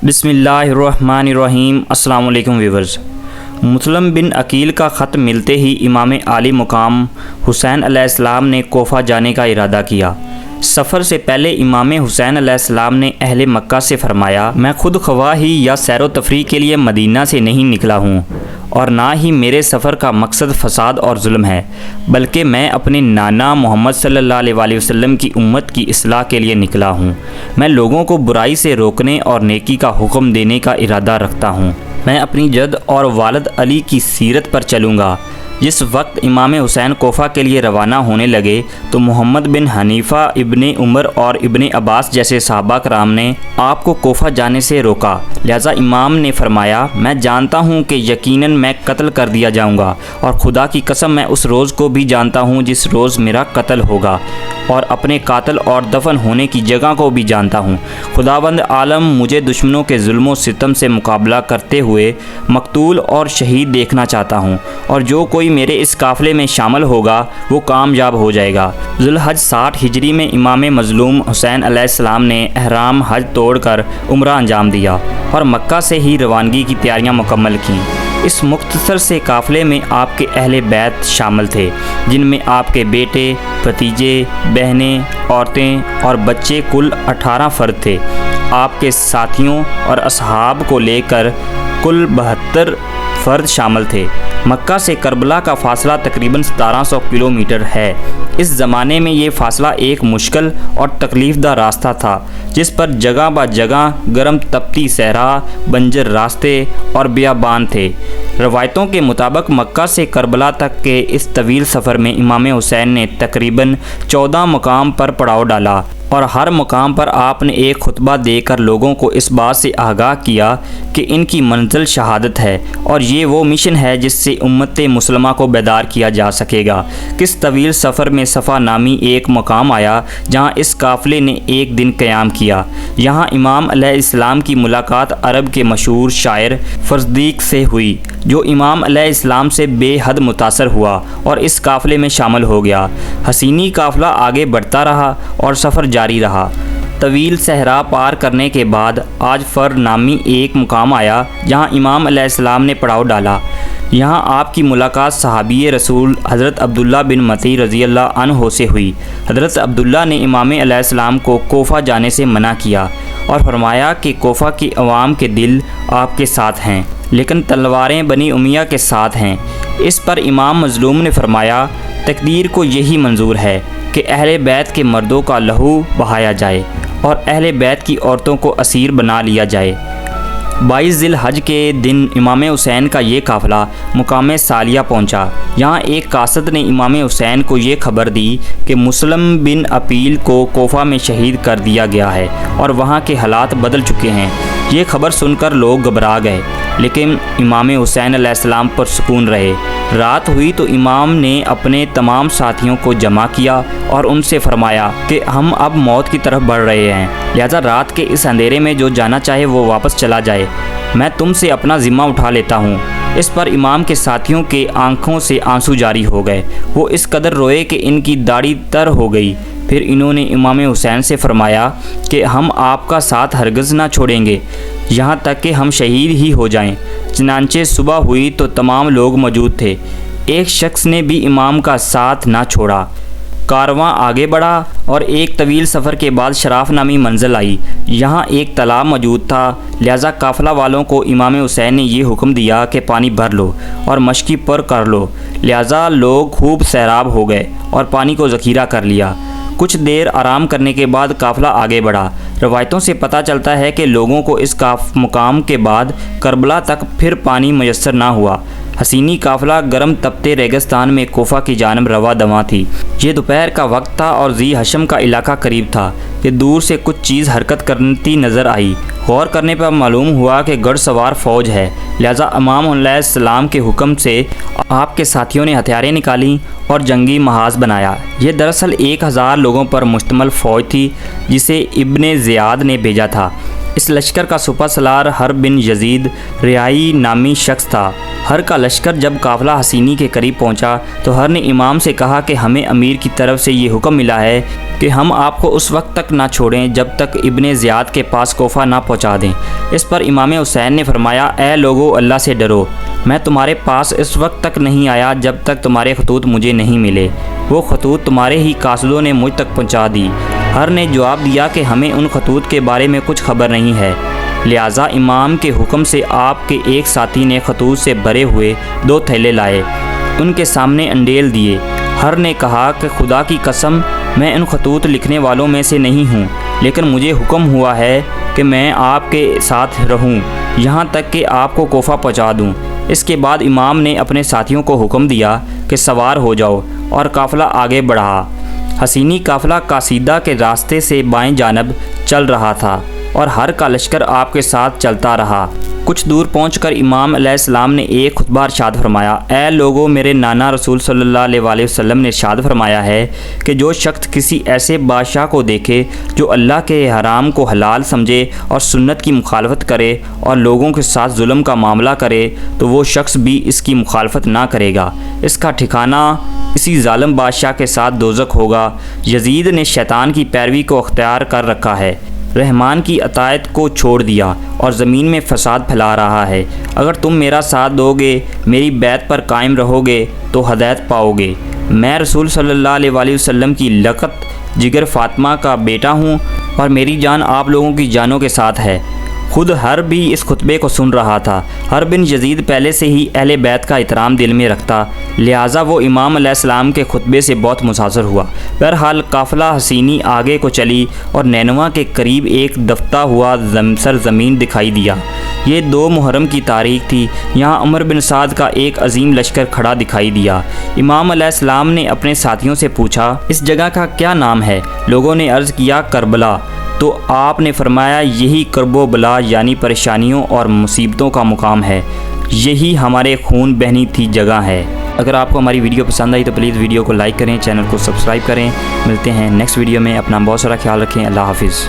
بسم اللہ الرحمن الرحیم۔ السلام علیکم ویورز۔ مسلم بن عقیل کا خط ملتے ہی امام عالی مقام حسین علیہ السلام نے کوفہ جانے کا ارادہ کیا۔ سفر سے پہلے امام حسین علیہ السلام نے اہل مکہ سے فرمایا، میں خود خواہی یا سیر و تفریح کے لیے مدینہ سے نہیں نکلا ہوں، اور نہ ہی میرے سفر کا مقصد فساد اور ظلم ہے، بلکہ میں اپنے نانا محمد صلی اللہ علیہ وسلم کی امت کی اصلاح کے لیے نکلا ہوں۔ میں لوگوں کو برائی سے روکنے اور نیکی کا حکم دینے کا ارادہ رکھتا ہوں۔ میں اپنی جد اور والد علی کی سیرت پر چلوں گا۔ جس وقت امام حسین کوفہ کے لیے روانہ ہونے لگے تو محمد بن حنیفہ، ابن عمر اور ابن عباس جیسے صحابہ کرام نے آپ کو کوفہ جانے سے روکا۔ لہذا امام نے فرمایا، میں جانتا ہوں کہ یقیناً میں قتل کر دیا جاؤں گا، اور خدا کی قسم میں اس روز کو بھی جانتا ہوں جس روز میرا قتل ہوگا، اور اپنے قاتل اور دفن ہونے کی جگہ کو بھی جانتا ہوں۔ خداوند عالم مجھے دشمنوں کے ظلم و ستم سے مقابلہ کرتے ہوئے مقتول اور شہید دیکھنا چاہتا ہوں، اور جو کوئی میرے اس قافلے میں شامل ہوگا وہ کامیاب ہو جائے گا۔ ذو الحج 60 ہجری میں امام مظلوم حسین علیہ السلام نے احرام حج توڑ کر عمرہ انجام دیا اور مکہ سے ہی روانگی کی تیاریاں مکمل کیں۔ اس مختصر سے قافلے میں آپ کے اہل بیت شامل تھے، جن میں آپ کے بیٹے، بھتیجے، بہنیں، عورتیں اور بچے کل 18 فرد تھے۔ آپ کے ساتھیوں اور اصحاب کو لے کر کل 72 فرد شامل تھے۔ مکہ سے کربلا کا فاصلہ تقریباً 1700 کلومیٹر ہے۔ اس زمانے میں یہ فاصلہ ایک مشکل اور تکلیف دہ راستہ تھا، جس پر جگہ بہ جگہ گرم تپتی صحرا، بنجر راستے اور بیابان تھے۔ روایتوں کے مطابق مکہ سے کربلا تک کے اس طویل سفر میں امام حسین نے تقریباً 14 مقام پر پڑاؤ ڈالا، اور ہر مقام پر آپ نے ایک خطبہ دے کر لوگوں کو اس بات سے آگاہ کیا کہ ان کی منزل شہادت ہے، اور یہ وہ مشن ہے جس سے امت مسلمہ کو بیدار کیا جا سکے گا۔ کس طویل سفر میں صفا نامی ایک مقام آیا جہاں اس قافلے نے ایک دن قیام کیا۔ یہاں امام علیہ السلام کی ملاقات عرب کے مشہور شاعر فرزدیق سے ہوئی، جو امام علیہ السلام سے بے حد متاثر ہوا اور اس قافلے میں شامل ہو گیا۔ حسینی قافلہ آگے بڑھتا رہا اور سفر جاری رہا۔ طویل صحرا پار کرنے کے بعد آج فر نامی ایک مقام آیا جہاں امام علیہ السلام نے پڑاؤ ڈالا۔ یہاں آپ کی ملاقات صحابی رسول حضرت عبداللہ بن مطیع رضی اللہ عنہ سے ہوئی۔ حضرت عبداللہ نے امام علیہ السلام کو کوفہ جانے سے منع کیا اور فرمایا کہ کوفہ کی عوام کے دل آپ کے ساتھ ہیں، لیکن تلواریں بنی امیہ کے ساتھ ہیں۔ اس پر امام مظلوم نے فرمایا، تقدیر کو یہی منظور ہے کہ اہل بیت کے مردوں کا لہو بہایا جائے اور اہل بیت کی عورتوں کو اسیر بنا لیا جائے۔ 22 ذی الحج کے دن امام حسین کا یہ قافلہ مقام سالیہ پہنچا۔ یہاں ایک قاصد نے امام حسین کو یہ خبر دی کہ مسلم بن عقیل کو کوفہ میں شہید کر دیا گیا ہے اور وہاں کے حالات بدل چکے ہیں۔ یہ خبر سن کر لوگ گھبرا گئے، لیکن امام حسین علیہ السلام پر سکون رہے۔ رات ہوئی تو امام نے اپنے تمام ساتھیوں کو جمع کیا اور ان سے فرمایا کہ ہم اب موت کی طرف بڑھ رہے ہیں، لہذا رات کے اس اندھیرے میں جو جانا چاہے وہ واپس چلا جائے، میں تم سے اپنا ذمہ اٹھا لیتا ہوں۔ اس پر امام کے ساتھیوں کے آنکھوں سے آنسو جاری ہو گئے۔ وہ اس قدر روئے کہ ان کی داڑھی تر ہو گئی۔ پھر انہوں نے امام حسین سے فرمایا کہ ہم آپ کا ساتھ ہرگز نہ چھوڑیں گے یہاں تک کہ ہم شہید ہی ہو جائیں۔ چنانچہ صبح ہوئی تو تمام لوگ موجود تھے، ایک شخص نے بھی امام کا ساتھ نہ چھوڑا۔ کارواں آگے بڑھا اور ایک طویل سفر کے بعد شراف نامی منزل آئی۔ یہاں ایک تالاب موجود تھا، لہذا قافلہ والوں کو امام حسین نے یہ حکم دیا کہ پانی بھر لو اور مشکی پر کر لو۔ لہذا لوگ خوب سیراب ہو گئے اور پانی کو ذخیرہ کر لیا۔ کچھ دیر آرام کرنے کے بعد قافلہ آگے بڑھا۔ روایتوں سے پتہ چلتا ہے کہ لوگوں کو اس مقام کے بعد کربلا تک پھر پانی میسر نہ ہوا۔ حسینی قافلہ گرم تپتے ریگستان میں کوفہ کی جانب رواں دواں تھی۔ یہ دوپہر کا وقت تھا اور ذی حشم کا علاقہ قریب تھا کہ دور سے کچھ چیز حرکت کرتی نظر آئی۔ غور کرنے پر معلوم ہوا کہ گھڑ سوار فوج ہے، لہذا امام علیہ السلام کے حکم سے آپ کے ساتھیوں نے ہتھیاریں نکالیں اور جنگی محاذ بنایا۔ یہ دراصل 1000 لوگوں پر مشتمل فوج تھی جسے ابن زیاد نے بھیجا تھا۔ اس لشکر کا سپہ سالار حرب بن یزید ریائی نامی شخص تھا۔ ہر کا لشکر جب قافلہ حسینی کے قریب پہنچا تو ہر نے امام سے کہا کہ ہمیں امیر کی طرف سے یہ حکم ملا ہے کہ ہم آپ کو اس وقت تک نہ چھوڑیں جب تک ابن زیاد کے پاس کوفہ نہ پہنچا دیں۔ اس پر امام حسین نے فرمایا، اے لوگو، اللہ سے ڈرو، میں تمہارے پاس اس وقت تک نہیں آیا جب تک تمہارے خطوط مجھے نہیں ملے۔ وہ خطوط تمہارے ہی قاصدوں نے مجھ تک پہنچا دی۔ ہر نے جواب دیا کہ ہمیں ان خطوط کے بارے میں کچھ خبر نہیں ہے۔ لہٰذا امام کے حکم سے آپ کے ایک ساتھی نے خطوط سے بھرے ہوئے 2 تھیلے لائے، ان کے سامنے انڈیل دیے۔ ہر نے کہا کہ خدا کی قسم، میں ان خطوط لکھنے والوں میں سے نہیں ہوں، لیکن مجھے حکم ہوا ہے کہ میں آپ کے ساتھ رہوں یہاں تک کہ آپ کو کوفہ پہنچا دوں۔ اس کے بعد امام نے اپنے ساتھیوں کو حکم دیا کہ سوار ہو جاؤ، اور قافلہ آگے بڑھا۔ حسینی قافلہ قاصدہ کے راستے سے بائیں جانب چل رہا تھا اور ہر کا لشکر آپ کے ساتھ چلتا رہا۔ کچھ دور پہنچ کر امام علیہ السلام نے ایک خطبہ ارشاد فرمایا، اے لوگو، میرے نانا رسول صلی اللہ علیہ وآلہ وسلم نے ارشاد فرمایا ہے کہ جو شخص کسی ایسے بادشاہ کو دیکھے جو اللہ کے حرام کو حلال سمجھے اور سنت کی مخالفت کرے اور لوگوں کے ساتھ ظلم کا معاملہ کرے تو وہ شخص بھی اس کی مخالفت نہ کرے گا، اس کا ٹھکانہ اسی ظالم بادشاہ کے ساتھ دوزخ ہوگا۔ یزید نے شیطان کی پیروی کو اختیار کر رکھا ہے، رحمان کی اطاعت کو چھوڑ دیا اور زمین میں فساد پھیلا رہا ہے۔ اگر تم میرا ساتھ دو گے، میری بیعت پر قائم رہو گے تو ہدایت پاؤ گے۔ میں رسول صلی اللہ علیہ وآلہ وسلم کی لقط جگر فاطمہ کا بیٹا ہوں اور میری جان آپ لوگوں کی جانوں کے ساتھ ہے۔ خود ہر بھی اس خطبے کو سن رہا تھا۔ ہر بن یزید پہلے سے ہی اہل بیت کا احترام دل میں رکھتا، لہٰذا وہ امام علیہ السلام کے خطبے سے بہت متاثر ہوا۔ بہرحال قافلہ حسینی آگے کو چلی اور نینوا کے قریب ایک دفتہ ہوا سرزمین دکھائی دیا۔ یہ 2 محرم کی تاریخ تھی۔ یہاں عمر بن سعد کا ایک عظیم لشکر کھڑا دکھائی دیا۔ امام علیہ السلام نے اپنے ساتھیوں سے پوچھا، اس جگہ کا کیا نام ہے؟ لوگوں نے عرض کیا، کربلا۔ تو آپ نے فرمایا، یہی کرب و بلا یعنی پریشانیوں اور مصیبتوں کا مقام ہے، یہی ہمارے خون بہنی تھی جگہ ہے۔ اگر آپ کو ہماری ویڈیو پسند آئی تو پلیز ویڈیو کو لائک کریں، چینل کو سبسکرائب کریں۔ ملتے ہیں نیکسٹ ویڈیو میں، اپنا بہت سارا خیال رکھیں۔ اللہ حافظ۔